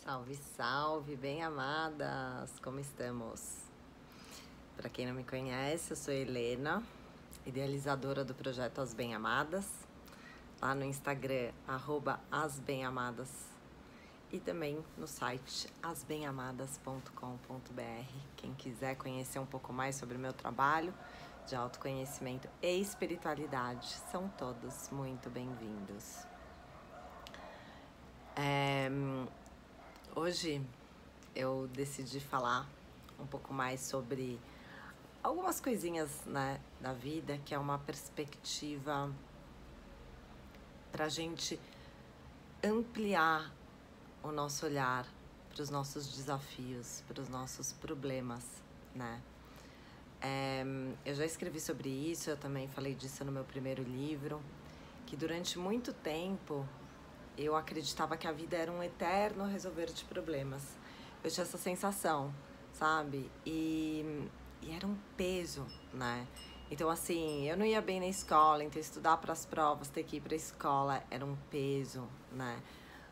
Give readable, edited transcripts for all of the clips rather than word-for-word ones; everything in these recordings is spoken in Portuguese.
Salve, salve, bem-amadas! Como estamos? Para quem não me conhece, eu sou Helena, idealizadora do projeto As Bem-Amadas, lá no Instagram, @asbemamadas, e também no site asbemamadas.com.br. Quem quiser conhecer um pouco mais sobre o meu trabalho de autoconhecimento e espiritualidade, são todos muito bem-vindos. Hoje eu decidi falar um pouco mais sobre algumas coisinhas, né, da vida, que é uma perspectiva para a gente ampliar o nosso olhar para os nossos desafios, para os nossos problemas, né? Eu já escrevi sobre isso, eu também falei disso no meu primeiro livro, que durante muito tempo eu acreditava que a vida era um eterno resolver de problemas. Eu tinha essa sensação, sabe? E era um peso, né? Então, assim, eu não ia bem na escola, então estudar para as provas, ter que ir para a escola era um peso, né?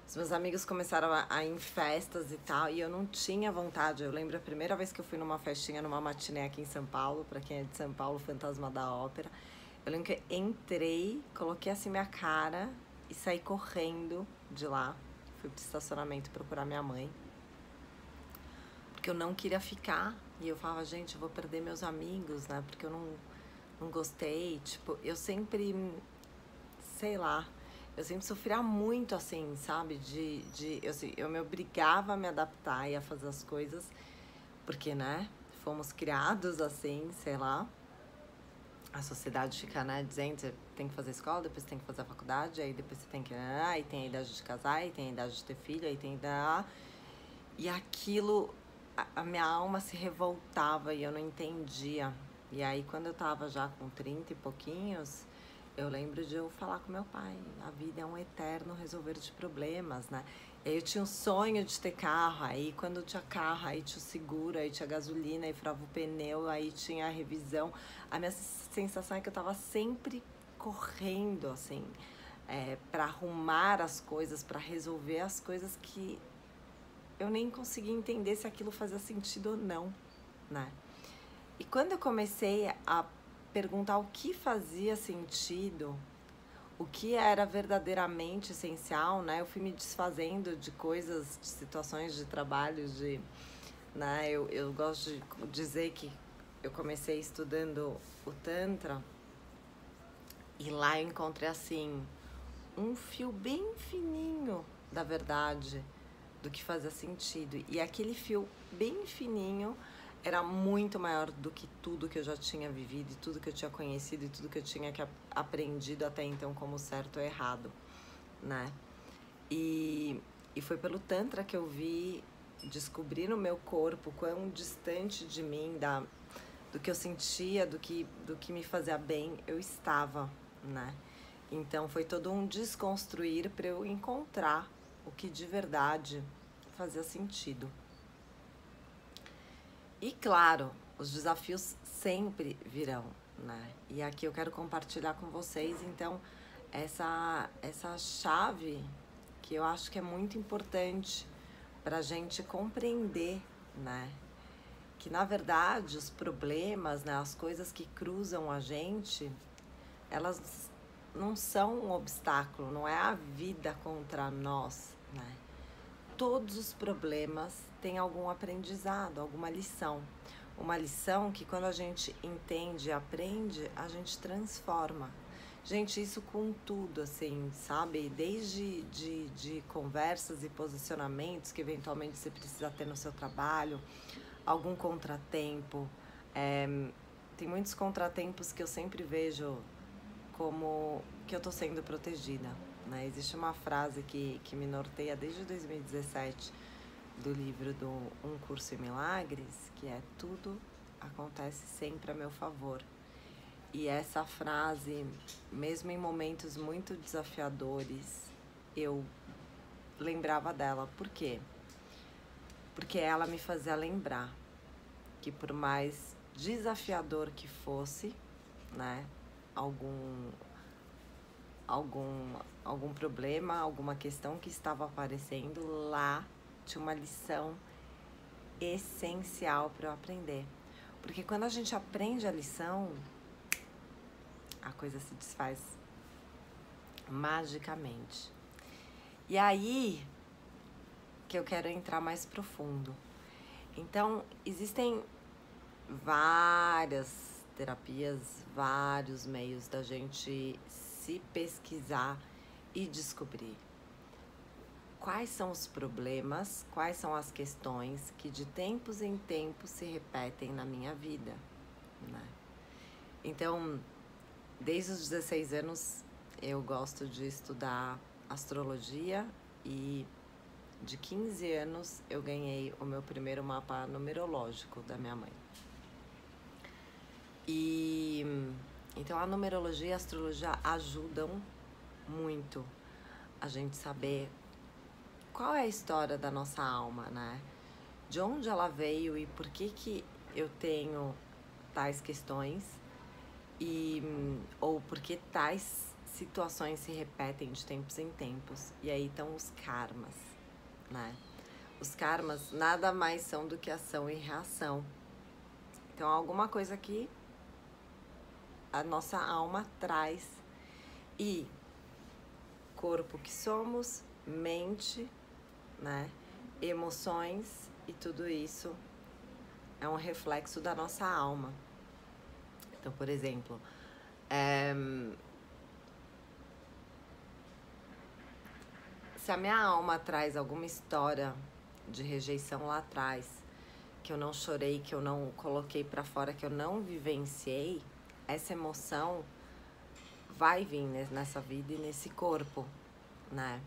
Os meus amigos começaram a ir em festas e tal, e eu não tinha vontade. Eu lembro a primeira vez que eu fui numa festinha, numa matinê aqui em São Paulo, para quem é de São Paulo, Fantasma da Ópera. Eu lembro que eu entrei, coloquei assim minha cara e saí correndo de lá. Fui pro estacionamento procurar minha mãe, porque eu não queria ficar. E eu falava, gente, eu vou perder meus amigos, né? Porque eu não gostei. Tipo, eu sempre, sei lá, eu sempre sofria muito, assim, sabe? Eu me obrigava a me adaptar e a fazer as coisas, porque, né? Fomos criados assim, sei lá. A sociedade fica, né, dizendo, você tem que fazer escola, depois você tem que fazer a faculdade, aí depois você tem que... aí tem a idade de casar, aí tem a idade de ter filho, aí tem a idade... E aquilo, a minha alma se revoltava e eu não entendia. E aí, quando eu tava já com 30 e pouquinhos, eu lembro de eu falar com meu pai, a vida é um eterno resolver de problemas, né? E aí eu tinha um sonho de ter carro, aí quando eu tinha carro, aí tinha o seguro, aí tinha gasolina, aí furava o pneu, aí tinha a revisão. A minha sensação é que eu tava sempre correndo, assim, para arrumar as coisas, para resolver as coisas que eu nem conseguia entender se aquilo fazia sentido ou não, né? E quando eu comecei a perguntar o que fazia sentido, o que era verdadeiramente essencial, né? Eu fui me desfazendo de coisas, de situações de trabalho, né? Eu gosto de dizer que eu comecei estudando o Tantra e lá eu encontrei, assim, um fio bem fininho da verdade, do que fazia sentido. E aquele fio bem fininho era muito maior do que tudo que eu já tinha vivido, e tudo que eu tinha conhecido, e tudo que eu tinha aprendido até então como certo ou errado, né? E foi pelo Tantra que eu vi, descobri no meu corpo quão distante de mim, do que eu sentia, do que me fazia bem, eu estava, né? Então foi todo um desconstruir para eu encontrar o que de verdade fazia sentido. E claro, os desafios sempre virão, né? E aqui eu quero compartilhar com vocês, então, essa chave que eu acho que é muito importante para a gente compreender, né? Que na verdade os problemas, né, as coisas que cruzam a gente, elas não são um obstáculo, não é a vida contra nós, né? Todos os problemas têm algum aprendizado, alguma lição. Uma lição que quando a gente entende e aprende, a gente transforma. Gente, isso com tudo, assim, sabe? Desde de conversas e posicionamentos que eventualmente você precisa ter no seu trabalho, algum contratempo. Tem muitos contratempos que eu sempre vejo como que eu tô sendo protegida, né? Existe uma frase que me norteia desde 2017 do livro do Um Curso em Milagres, que é: tudo acontece sempre a meu favor. E essa frase, mesmo em momentos muito desafiadores, eu lembrava dela. Por quê? Porque ela me fazia lembrar que por mais desafiador que fosse, né, algum problema, alguma questão que estava aparecendo lá, tinha uma lição essencial para eu aprender. Porque quando a gente aprende a lição, a coisa se desfaz magicamente. E aí que eu quero entrar mais profundo. Então, existem várias terapias, vários meios da gente se pesquisar e descobrir quais são os problemas, quais são as questões que de tempos em tempos se repetem na minha vida, né? Então, desde os 16 anos, eu gosto de estudar astrologia e de 15 anos eu ganhei o meu primeiro mapa numerológico da minha mãe. E então a numerologia e a astrologia ajudam muito a gente saber qual é a história da nossa alma, né? De onde ela veio e por que eu tenho tais questões ou por que tais situações se repetem de tempos em tempos. E aí estão os karmas, né? Os karmas nada mais são do que ação e reação. Então, alguma coisa que a nossa alma traz. E corpo que somos, mente, né? Emoções e tudo isso é um reflexo da nossa alma. Então, por exemplo, se a minha alma traz alguma história de rejeição lá atrás, que eu não chorei, que eu não coloquei pra fora, que eu não vivenciei, essa emoção vai vir nessa vida e nesse corpo, né?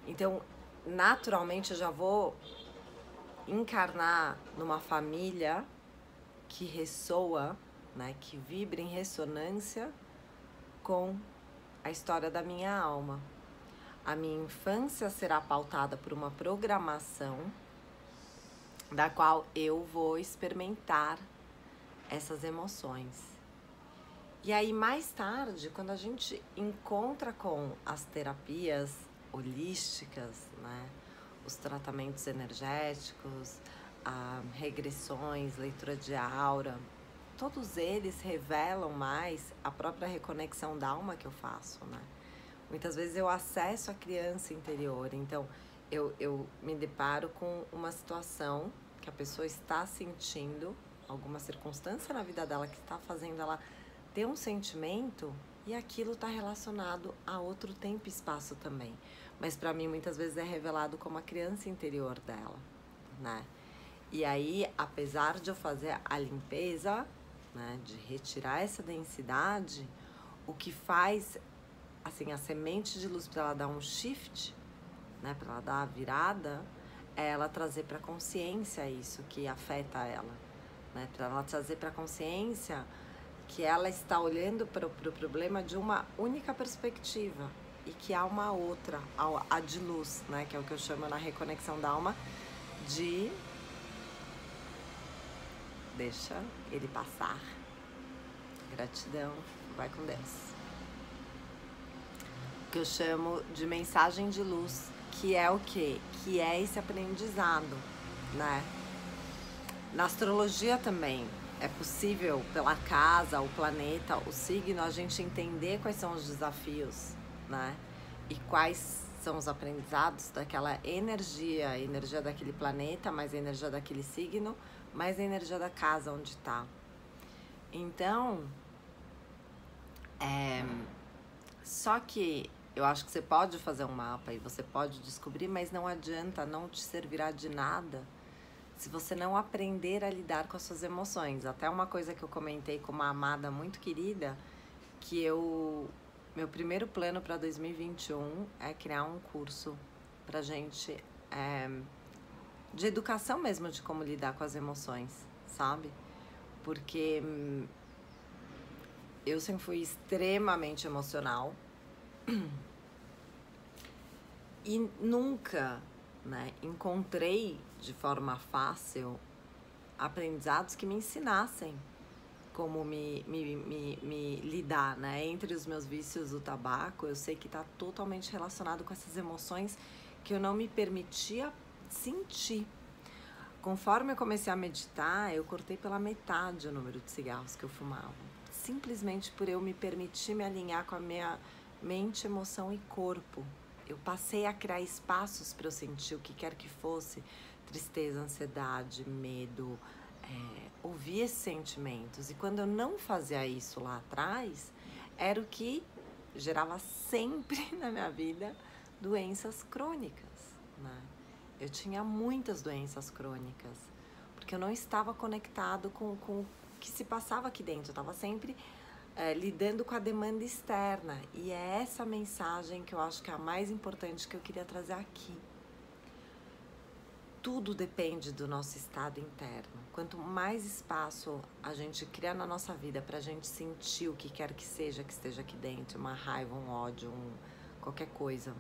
Então, naturalmente, eu já vou encarnar numa família que ressoa, né? Que vibra em ressonância com a história da minha alma. A minha infância será pautada por uma programação da qual eu vou experimentar essas emoções. E aí, mais tarde, quando a gente encontra com as terapias holísticas, né, os tratamentos energéticos, regressões, leitura de aura, todos eles revelam mais a própria reconexão da alma que eu faço, né? Muitas vezes eu acesso a criança interior, então eu me deparo com uma situação que a pessoa está sentindo, alguma circunstância na vida dela que está fazendo ela ter um sentimento, e aquilo está relacionado a outro tempo e espaço também. Mas para mim muitas vezes é revelado como a criança interior dela, né? E aí, apesar de eu fazer a limpeza, né, de retirar essa densidade, o que faz assim a semente de luz para ela dar um shift, né, para ela dar a virada, é ela trazer para consciência isso que afeta ela, né? Para ela trazer para consciência que ela está olhando para o problema de uma única perspectiva e que há uma outra, a de luz, né? Que é o que eu chamo na reconexão da alma de deixa ele passar. Gratidão, vai com Deus. O que eu chamo de mensagem de luz, que é o quê? Que é esse aprendizado, né? Na astrologia também é possível, pela casa, o planeta, o signo, a gente entender quais são os desafios, né? E quais são os aprendizados daquela energia, a energia daquele planeta, mais a energia daquele signo, mais a energia da casa onde está. Então, só que eu acho que você pode fazer um mapa e você pode descobrir, mas não adianta, não te servirá de nada se você não aprender a lidar com as suas emoções. Até uma coisa que eu comentei com uma amada muito querida, que meu primeiro plano para 2021 é criar um curso pra gente de educação mesmo, de como lidar com as emoções, sabe? Porque eu sempre fui extremamente emocional e nunca, né, encontrei de forma fácil aprendizados que me ensinassem como me lidar, né? Entre os meus vícios, o tabaco, eu sei que está totalmente relacionado com essas emoções que eu não me permitia sentir. Conforme eu comecei a meditar, eu cortei pela metade o número de cigarros que eu fumava. Simplesmente por eu me permitir me alinhar com a minha mente, emoção e corpo. Eu passei a criar espaços para eu sentir o que quer que fosse, tristeza, ansiedade, medo, ouvir esses sentimentos. E quando eu não fazia isso lá atrás, era o que gerava sempre na minha vida doenças crônicas, né? Eu tinha muitas doenças crônicas, porque eu não estava conectado com o que se passava aqui dentro. Eu estava sempre lidando com a demanda externa. E é essa mensagem que eu acho que é a mais importante que eu queria trazer aqui. Tudo depende do nosso estado interno. Quanto mais espaço a gente cria na nossa vida para a gente sentir o que quer que esteja aqui dentro, uma raiva, um ódio, qualquer coisa,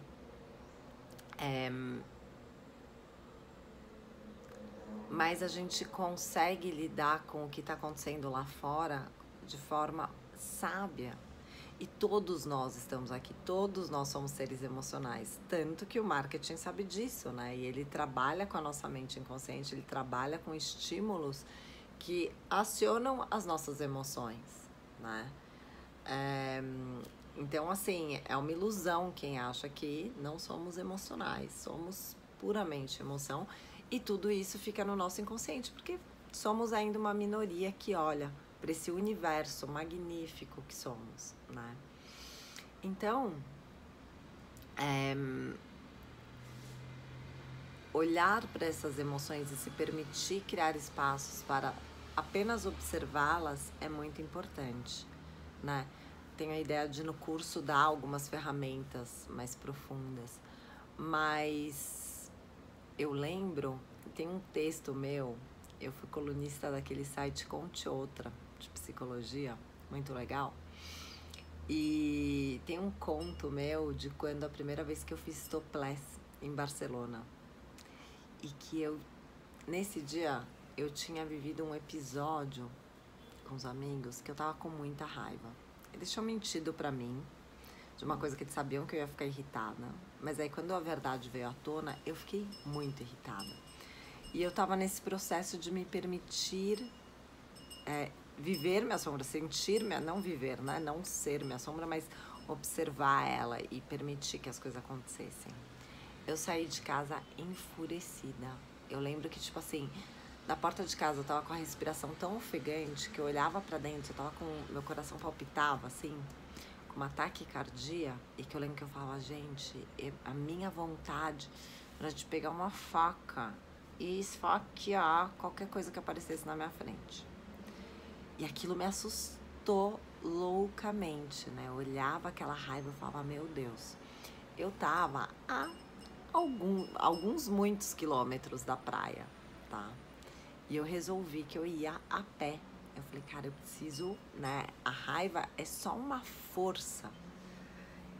mas a gente consegue lidar com o que está acontecendo lá fora de forma sábia. E todos nós estamos aqui, todos nós somos seres emocionais. Tanto que o marketing sabe disso, né? E ele trabalha com a nossa mente inconsciente, ele trabalha com estímulos que acionam as nossas emoções, né? Então, assim, é uma ilusão quem acha que não somos emocionais, somos puramente emoção. E tudo isso fica no nosso inconsciente, porque somos ainda uma minoria que olha para esse universo magnífico que somos, né? Então, olhar para essas emoções e se permitir criar espaços para apenas observá-las é muito importante, né? Tenho a ideia de no curso dar algumas ferramentas mais profundas, mas eu lembro, tem um texto meu, eu fui colunista daquele site Conte Outra, de psicologia, muito legal. E tem um conto meu de quando a primeira vez que eu fiz topless em Barcelona. E que eu, nesse dia, eu tinha vivido um episódio com os amigos que eu tava com muita raiva. Eles tinham mentido pra mim, de uma coisa que eles sabiam que eu ia ficar irritada. Mas aí quando a verdade veio à tona, eu fiquei muito irritada. E eu tava nesse processo de me permitir viver minha sombra, sentir minha, não viver, né? Não ser minha sombra, mas observar ela e permitir que as coisas acontecessem. Eu saí de casa enfurecida. Eu lembro que, tipo assim, na porta de casa eu tava com a respiração tão ofegante que eu olhava pra dentro, eu tava com... meu coração palpitava, assim, com uma taquicardia, e que eu lembro que eu falava, gente, a minha vontade era de pegar uma faca e esfaquear qualquer coisa que aparecesse na minha frente. E aquilo me assustou loucamente, né? Eu olhava aquela raiva e falava, meu Deus, eu tava a alguns muitos quilômetros da praia, tá? E eu resolvi que eu ia a pé. Eu falei, cara, eu preciso, né? A raiva é só uma força.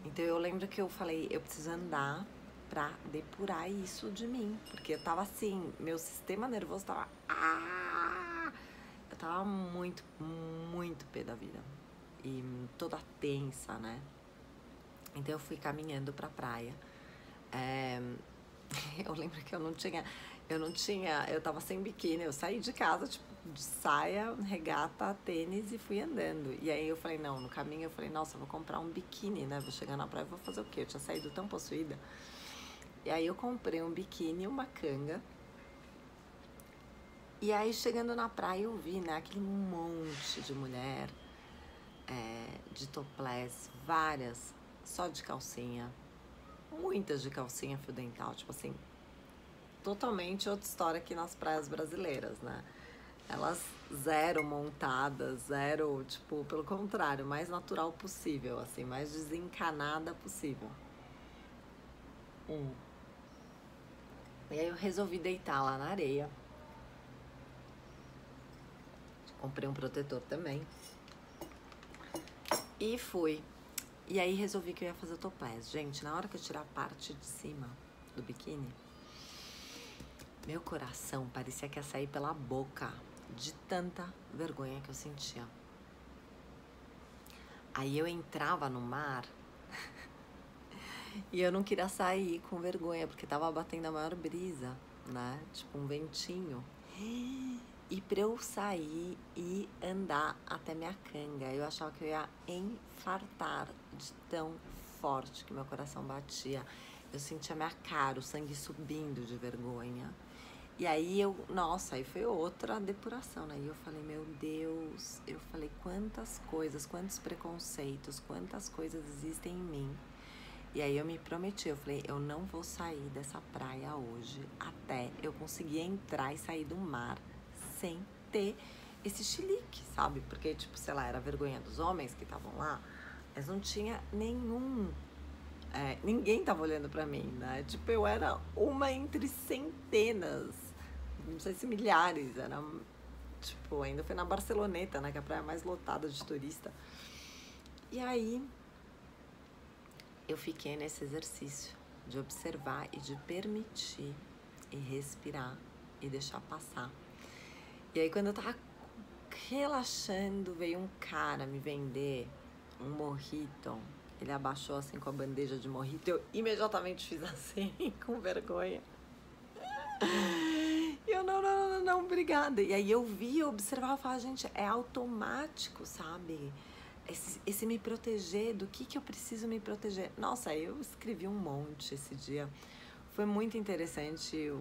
Então eu lembro que eu falei, eu preciso andar pra depurar isso de mim. Porque eu tava assim, meu sistema nervoso tava... Eu tava muito, muito pé da vida. E toda tensa, né? Então eu fui caminhando pra praia. Eu lembro que eu tava sem biquíni, eu saí de casa, tipo, de saia, regata, tênis e fui andando. E aí eu falei, não, no caminho eu falei, nossa, eu vou comprar um biquíni, né? Vou chegar na praia e vou fazer o quê? Eu tinha saído tão possuída. E aí eu comprei um biquíni, uma canga. E aí chegando na praia eu vi, né, aquele monte de mulher, de topless, várias, só de calcinha. Muitas de calcinha fio dental, tipo assim, totalmente outra história aqui nas praias brasileiras, né? Elas zero montadas, zero, tipo, pelo contrário, mais natural possível, assim, mais desencanada possível. E aí eu resolvi deitar lá na areia. Comprei um protetor também. E fui. E aí resolvi que eu ia fazer topless. Gente, na hora que eu tirar a parte de cima do biquíni, meu coração parecia que ia sair pela boca de tanta vergonha que eu sentia. Aí eu entrava no mar E eu não queria sair com vergonha, porque tava batendo a maior brisa, né? Tipo um ventinho. E pra eu sair e andar até minha canga, eu achava que eu ia infartar de tão forte que meu coração batia. Eu sentia minha cara, o sangue subindo de vergonha. E aí nossa, aí foi outra depuração, né? E eu falei, meu Deus, eu falei, quantas coisas, quantos preconceitos, quantas coisas existem em mim. E aí eu me prometi, eu falei, eu não vou sair dessa praia hoje até eu conseguir entrar e sair do mar sem ter esse chilique, sabe? Porque, tipo, sei lá, era a vergonha dos homens que estavam lá, mas não tinha ninguém tava olhando pra mim, né? Tipo, eu era uma entre centenas, não sei se milhares, era, tipo, ainda foi na Barceloneta, né? Que é a praia mais lotada de turista. E aí, eu fiquei nesse exercício de observar e de permitir e respirar e deixar passar. E aí, quando eu tava relaxando, veio um cara me vender um mojito. Ele abaixou assim com a bandeja de mojito. Eu imediatamente fiz assim, com vergonha. E eu, não, obrigada. E aí eu observava e falava, gente, é automático, sabe? Esse me proteger, do que eu preciso me proteger. Nossa, eu escrevi um monte esse dia. Foi muito interessante.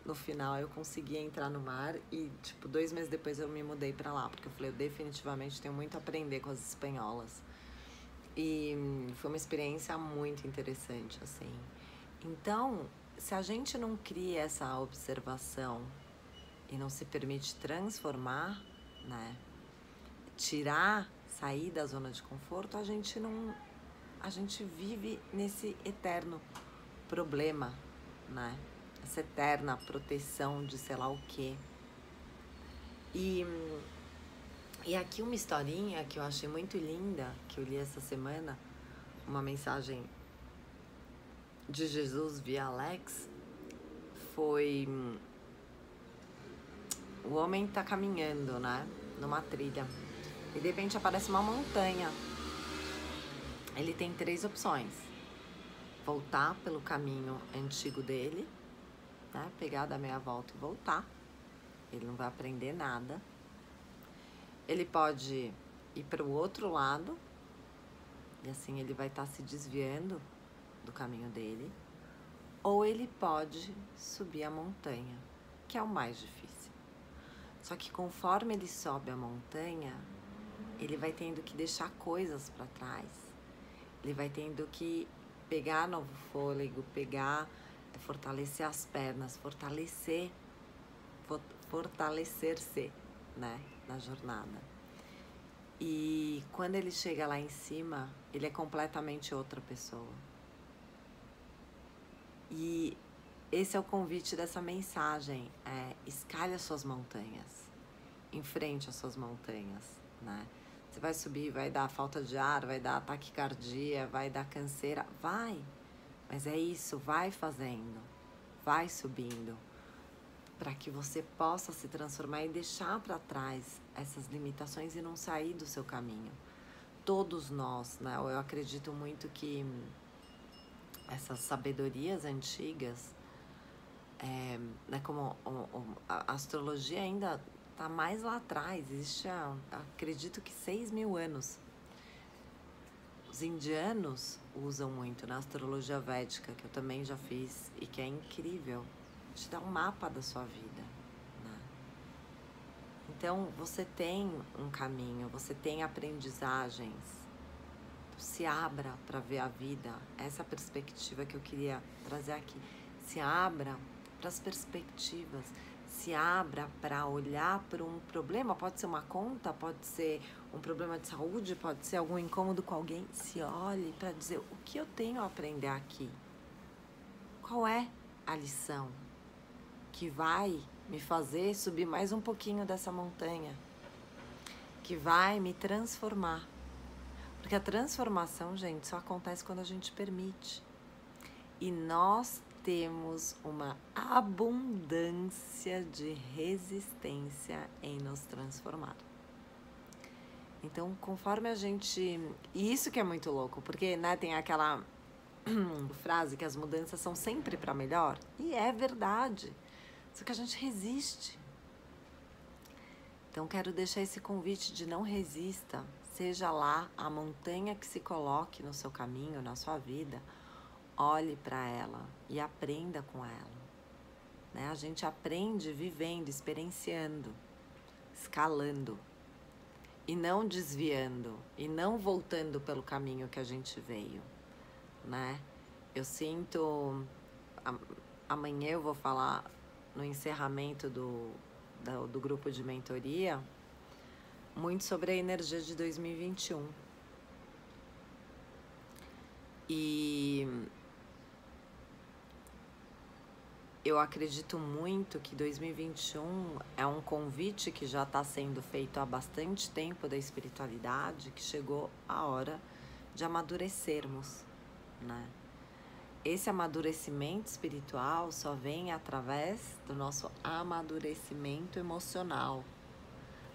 No final eu consegui entrar no mar e, tipo, 2 meses depois eu me mudei pra lá, porque eu falei, eu definitivamente tenho muito a aprender com as espanholas. E foi uma experiência muito interessante, assim. Então, se a gente não cria essa observação e não se permite transformar, né? Sair da zona de conforto, a gente vive nesse eterno problema, né? Essa eterna proteção de sei lá o quê. E aqui uma historinha que eu achei muito linda, que eu li essa semana, uma mensagem de Jesus via Alex, foi... O homem tá caminhando, né? Numa trilha. E de repente aparece uma montanha. Ele tem 3 opções. Voltar pelo caminho antigo dele, né? Pegar da meia volta e voltar. Ele não vai aprender nada. Ele pode ir para o outro lado. E assim ele vai estar se desviando do caminho dele. Ou ele pode subir a montanha, que é o mais difícil. Só que conforme ele sobe a montanha, ele vai tendo que deixar coisas para trás. Ele vai tendo que pegar novo fôlego, fortalecer as pernas, fortalecer-se, né, na jornada. E quando ele chega lá em cima, ele é completamente outra pessoa. E esse é o convite dessa mensagem, escalhe as suas montanhas, enfrente as suas montanhas, né? Você vai subir, vai dar falta de ar, vai dar taquicardia, vai dar canseira, vai, mas é isso, vai fazendo, vai subindo, para que você possa se transformar e deixar para trás essas limitações e não sair do seu caminho. Todos nós, né? Eu acredito muito que essas sabedorias antigas, né, como a astrologia ainda está mais lá atrás, existe, acredito que 6.000 anos. Os indianos usam muito na astrologia védica, que eu também já fiz e que é incrível, te dá um mapa da sua vida, né? Então você tem um caminho, você tem aprendizagens. Se abra para ver a vida, essa perspectiva que eu queria trazer aqui. Se abra para as perspectivas, se abra para olhar para um problema, pode ser uma conta, pode ser um problema de saúde, pode ser algum incômodo com alguém. Se olhe para dizer, o que eu tenho a aprender aqui? Qual é a lição que vai me fazer subir mais um pouquinho dessa montanha? Que vai me transformar? Porque a transformação, gente, só acontece quando a gente permite. E nós temos uma abundância de resistência em nos transformar. Então, conforme a gente... E isso que é muito louco, porque, né, tem aquela frase que as mudanças são sempre para melhor, e é verdade, só que a gente resiste. Então quero deixar esse convite de não resista, seja lá a montanha que se coloque no seu caminho, na sua vida, olhe para ela e aprenda com ela, né? A gente aprende vivendo, experienciando, escalando, e não desviando, e não voltando pelo caminho que a gente veio, né? Eu sinto, amanhã eu vou falar no encerramento do grupo de mentoria, muito sobre a energia de 2021. E eu acredito muito que 2021 é um convite que já está sendo feito há bastante tempo da espiritualidade, que chegou a hora de amadurecermos, né? Esse amadurecimento espiritual só vem através do nosso amadurecimento emocional.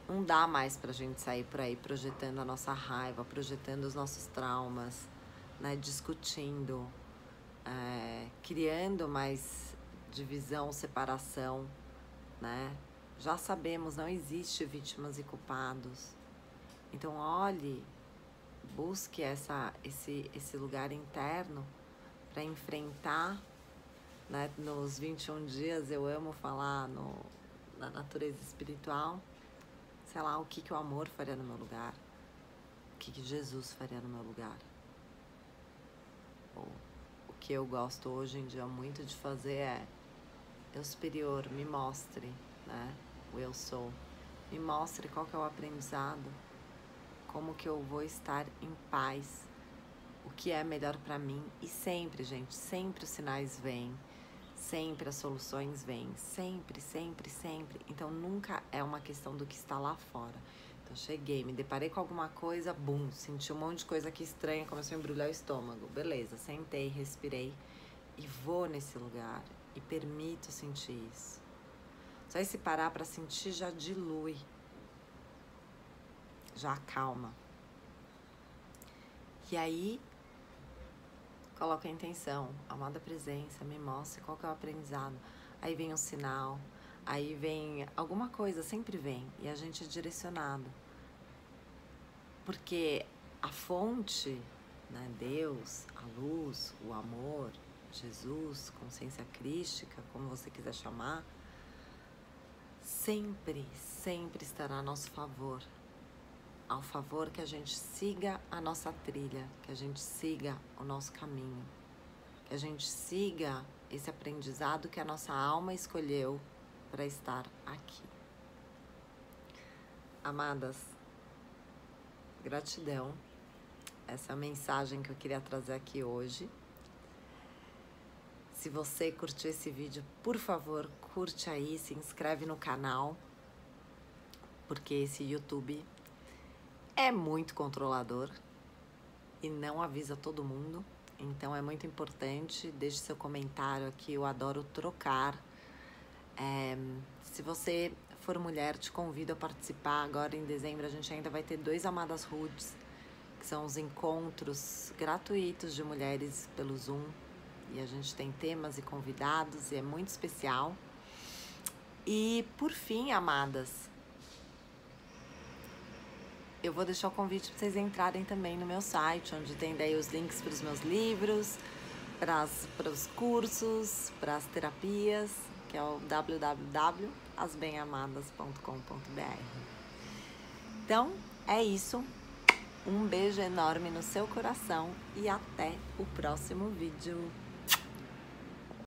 Não dá mais pra gente sair por aí projetando a nossa raiva, projetando os nossos traumas, né? Discutindo, criando mais divisão, separação, né? Já sabemos, não existe vítimas e culpados. Então olhe, busque esse lugar interno para enfrentar, né? Nos 21 dias eu amo falar na natureza espiritual, sei lá, o que o amor faria no meu lugar, o que Jesus faria no meu lugar. Ou, o que eu gosto hoje em dia muito de fazer é: eu superior, me mostre, né? O eu sou, me mostre qual que é o aprendizado, como que eu vou estar em paz, o que é melhor para mim. E sempre, gente, sempre os sinais vêm, sempre as soluções vêm, sempre, sempre, sempre. Então nunca é uma questão do que está lá fora. Então cheguei, me deparei com alguma coisa, bum, senti um monte de coisa aqui estranha, começou a embrulhar o estômago. Beleza, sentei, respirei e vou nesse lugar e permito sentir isso. Só esse parar para sentir já dilui, já acalma. E aí coloca a intenção, amada presença, me mostre qual que é o aprendizado. Aí vem um sinal, aí vem alguma coisa, sempre vem, e a gente é direcionado. Porque a fonte, né, Deus, a luz, o amor, Jesus, consciência crística, como você quiser chamar, sempre, sempre estará a nosso favor. Ao favor que a gente siga a nossa trilha, que a gente siga o nosso caminho, que a gente siga esse aprendizado que a nossa alma escolheu para estar aqui. Amadas, gratidão. Essa é a mensagem que eu queria trazer aqui hoje. Se você curtiu esse vídeo, por favor, curte aí, se inscreve no canal, porque esse YouTube é muito controlador e não avisa todo mundo. Então é muito importante, deixe seu comentário aqui, eu adoro trocar. Se você for mulher, te convido a participar. Agora em dezembro a gente ainda vai ter 2 Amadas Roots, que são os encontros gratuitos de mulheres pelo Zoom. E a gente tem temas e convidados e é muito especial. E por fim, amadas, eu vou deixar o convite para vocês entrarem também no meu site, onde tem daí os links para os meus livros, para os cursos, para as terapias, que é o www.asbemamadas.com.br. Então, é isso. Um beijo enorme no seu coração e até o próximo vídeo.